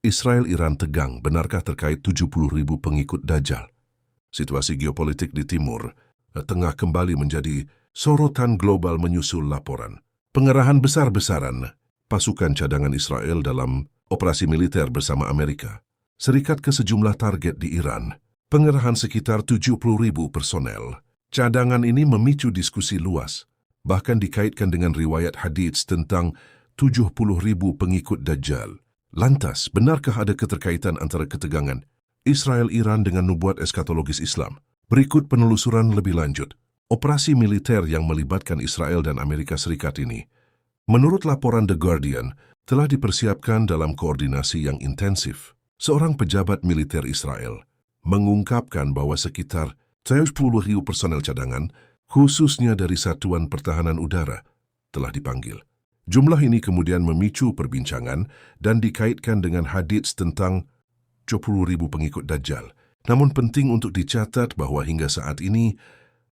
Israel-Iran tegang, benarkah terkait 70.000 pengikut Dajjal? Situasi geopolitik di Timur Tengah kembali menjadi sorotan global menyusul laporan pengerahan besar-besaran pasukan cadangan Israel dalam operasi militer bersama Amerika Serikat ke sejumlah target di Iran. Pengerahan sekitar 70.000 personel cadangan ini memicu diskusi luas, bahkan dikaitkan dengan riwayat hadits tentang 70.000 pengikut Dajjal. Lantas, benarkah ada keterkaitan antara ketegangan Israel-Iran dengan nubuat eskatologis Islam? Berikut penelusuran lebih lanjut. Operasi militer yang melibatkan Israel dan Amerika Serikat ini, menurut laporan The Guardian, telah dipersiapkan dalam koordinasi yang intensif. Seorang pejabat militer Israel mengungkapkan bahwa sekitar 70.000 personel cadangan, khususnya dari Satuan Pertahanan Udara, telah dipanggil. Jumlah ini kemudian memicu perbincangan dan dikaitkan dengan hadits tentang 70.000 pengikut Dajjal. Namun penting untuk dicatat bahwa hingga saat ini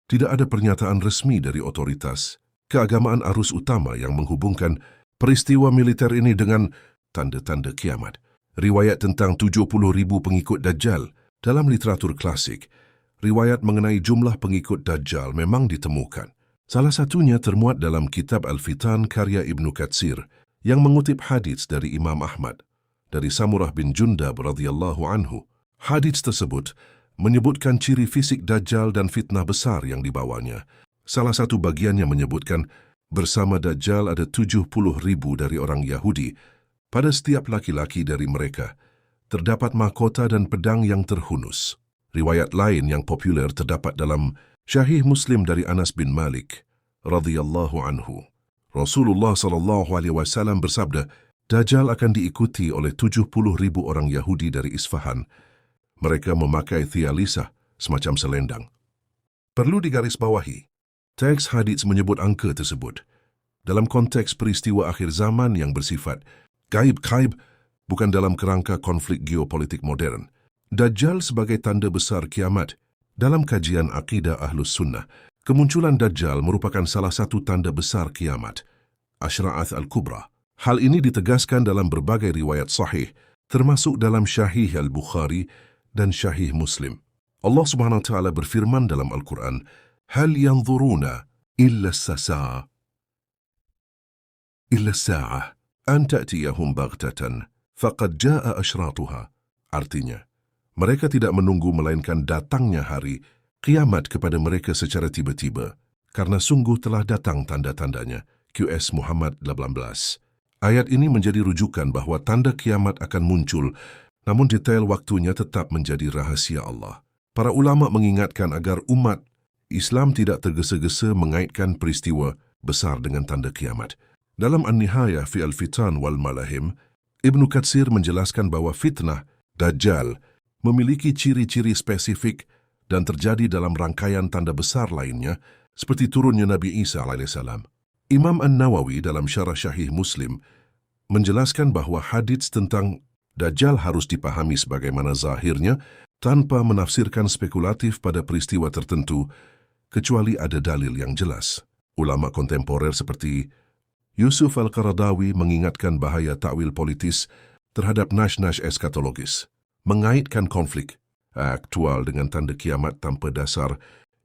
tidak ada pernyataan resmi dari otoritas keagamaan arus utama yang menghubungkan peristiwa militer ini dengan tanda-tanda kiamat. Riwayat tentang 70.000 pengikut Dajjal dalam literatur klasik, riwayat mengenai jumlah pengikut Dajjal memang ditemukan. Salah satunya termuat dalam kitab Al-Fitan karya Ibnu Katsir yang mengutip hadits dari Imam Ahmad dari Samurah bin Jundab radhiyallahu anhu. Hadits tersebut menyebutkan ciri fisik Dajjal dan fitnah besar yang dibawanya. Salah satu bagiannya menyebutkan bersama Dajjal ada 70.000 dari orang Yahudi. Pada setiap laki-laki dari mereka terdapat mahkota dan pedang yang terhunus. Riwayat lain yang populer terdapat dalam Sahih Muslim dari Anas bin Malik radhiyallahu anhu. Rasulullah SAW bersabda, Dajjal akan diikuti oleh 70.000 orang Yahudi dari Isfahan. Mereka memakai thialisah, semacam selendang. Perlu digarisbawahi, teks hadits menyebut angka tersebut dalam konteks peristiwa akhir zaman yang bersifat gaib, bukan dalam kerangka konflik geopolitik modern. Dajjal sebagai tanda besar kiamat. Dalam kajian akidah Ahlus Sunnah, kemunculan Dajjal merupakan salah satu tanda besar kiamat, Asyra'ath al-Kubra. Hal ini ditegaskan dalam berbagai riwayat sahih, termasuk dalam Sahih Al-Bukhari dan Sahih Muslim. Allah Subhanahu wa Ta'ala berfirman dalam Al-Quran, Hal yanzuruna illa as-sa'ah an ta'tiyahum baghtatan faqad ja'a asyratuha. Artinya, mereka tidak menunggu melainkan datangnya hari kiamat kepada mereka secara tiba-tiba, karena sungguh telah datang tanda-tandanya. QS Muhammad 18. Ayat ini menjadi rujukan bahwa tanda kiamat akan muncul, namun detail waktunya tetap menjadi rahasia Allah. Para ulama mengingatkan agar umat Islam tidak tergesa-gesa mengaitkan peristiwa besar dengan tanda kiamat. Dalam An-Nihayah fi Al-Fitan wal Malahim, Ibnu Katsir menjelaskan bahwa fitnah Dajjal memiliki ciri-ciri spesifik dan terjadi dalam rangkaian tanda besar lainnya, seperti turunnya Nabi Isa AS. Imam An-Nawawi dalam Syarah Sahih Muslim menjelaskan bahwa hadits tentang Dajjal harus dipahami sebagaimana zahirnya tanpa menafsirkan spekulatif pada peristiwa tertentu, kecuali ada dalil yang jelas. Ulama kontemporer seperti Yusuf Al-Qaradawi mengingatkan bahaya takwil politis terhadap nas-nas eskatologis. Mengaitkan konflik aktual dengan tanda kiamat tanpa dasar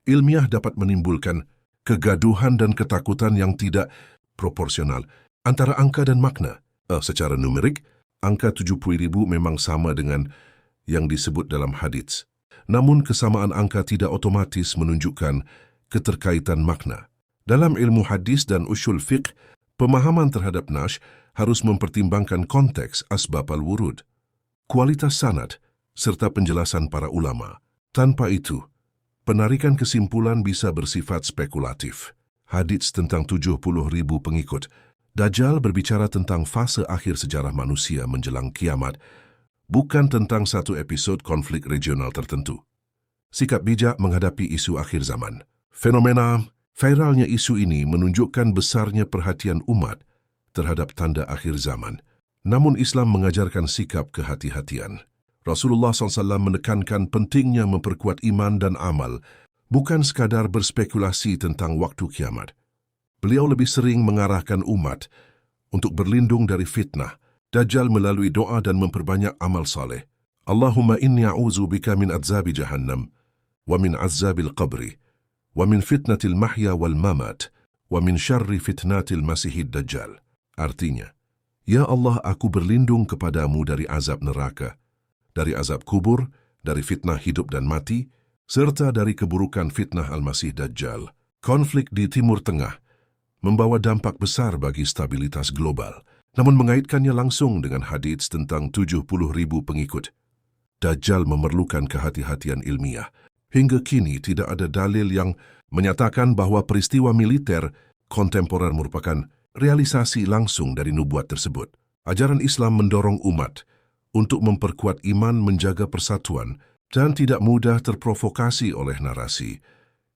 ilmiah dapat menimbulkan kegaduhan dan ketakutan yang tidak proporsional antara angka dan makna. Secara numerik, angka 70.000 memang sama dengan yang disebut dalam hadits. Namun kesamaan angka tidak otomatis menunjukkan keterkaitan makna. Dalam ilmu hadis dan usul fiqh, pemahaman terhadap nas harus mempertimbangkan konteks asbab al-wurud, kualitas sanad, serta penjelasan para ulama. Tanpa itu, penarikan kesimpulan bisa bersifat spekulatif. Hadits tentang 70.000 pengikut Dajjal berbicara tentang fase akhir sejarah manusia menjelang kiamat, bukan tentang satu episod konflik regional tertentu. Sikap bijak menghadapi isu akhir zaman. Fenomena viralnya isu ini menunjukkan besarnya perhatian umat terhadap tanda akhir zaman. Namun Islam mengajarkan sikap kehati-hatian. Rasulullah SAW menekankan pentingnya memperkuat iman dan amal, bukan sekadar berspekulasi tentang waktu kiamat. Beliau lebih sering mengarahkan umat untuk berlindung dari fitnah Dajjal melalui doa dan memperbanyak amal saleh. Allahumma inni a'udzu bika min adzabi jahannam, wa min azabil qabri, wa min fitnatil mahya wal mamat, wa min syarri fitnatil masihid dajjal. Artinya, Ya Allah, aku berlindung kepadamu dari azab neraka, dari azab kubur, dari fitnah hidup dan mati, serta dari keburukan fitnah Al-Masih Dajjal. Konflik di Timur Tengah membawa dampak besar bagi stabilitas global, namun mengaitkannya langsung dengan hadits tentang 70.000 pengikut. Dajjal memerlukan kehati-hatian ilmiah. Hingga kini tidak ada dalil yang menyatakan bahwa peristiwa militer kontemporer merupakan realisasi langsung dari nubuat tersebut. Ajaran Islam mendorong umat untuk memperkuat iman, menjaga persatuan, dan tidak mudah terprovokasi oleh narasi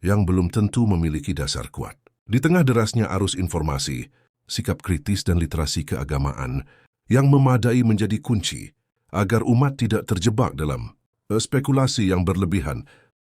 yang belum tentu memiliki dasar kuat. Di tengah derasnya arus informasi, sikap kritis dan literasi keagamaan yang memadai menjadi kunci agar umat tidak terjebak dalam spekulasi yang berlebihan